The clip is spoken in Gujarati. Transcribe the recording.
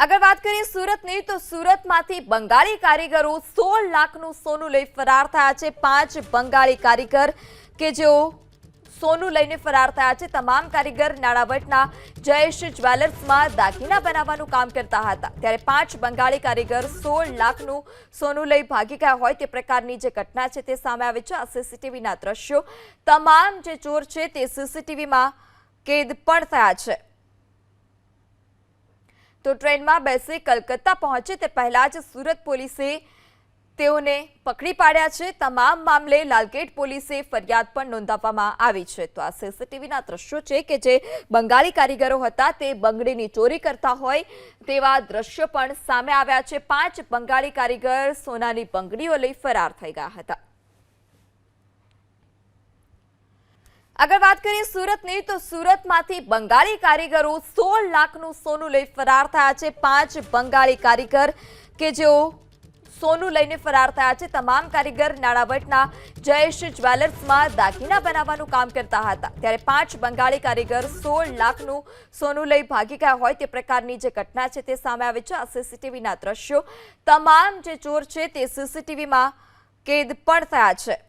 આગળ વાત કરીએ સુરતની તો સુરતમાંથી બંગાળી કારીગરો 16 લાખનું સોનું લઈ ફરાર થયા છે। 5 બંગાળી કારીગર કે જેઓ સોનું લઈને ફરાર થયા છે। તમામ કારીગર નાણાવટના જયેશ જ્વેલર્સમાં દાગીના બનાવવાનું કામ કરતા હતા, ત્યારે 5 બંગાળી કારીગર 16 લાખનું સોનું લઈ ભાગી ગયા હોય તે પ્રકારની જે ઘટના છે તે સામે આવી છે। આ સીસીટીવીના દ્રશ્યો તમામ જે ચોર છે તે સીસીટીવીમાં કેદ પણ થયા છે। તો ટ્રેનમાં બેસી કલકત્તા પહોંચે તે પહેલા જ સુરત પોલીસે તેઓને પકડી પાડ્યા છે। તમામ મામલે લાલગેટ પોલીસે ફરિયાદ પણ નોંધાવવામાં આવી છે। તો આ સીસીટીવીના દ્રશ્યો છે કે જે બંગાળી કારીગરો હતા તે બંગડીની ચોરી કરતા હોય તેવા દ્રશ્યો પણ સામે આવ્યા છે। 5 બંગાળી કારીગર સોનાની બંગડીઓ લઈ ફરાર થઈ ગયા હતા। આગળ વાત કરીએ સુરતની તો સુરતમાંથી બંગાળી કારીગરો 16 લાખનું સોનું લઈ ફરાર થયા છે। 5 બંગાળી કારીગર કે જેઓ સોનું લઈને ફરાર થયા છે। તમામ કારીગર નાણાવટના જયેશ જ્વેલર્સમાં દાગીના બનાવવાનું કામ કરતા હતા, ત્યારે 5 બંગાળી કારીગર 16 લાખનું સોનું લઈ ભાગી ગયા હોય તે પ્રકારની જે ઘટના છે તે સામે આવી છે। આ સીસીટીવીના દ્રશ્યો તમામ જે ચોર છે તે સીસીટીવીમાં કેદ પણ થયા છે।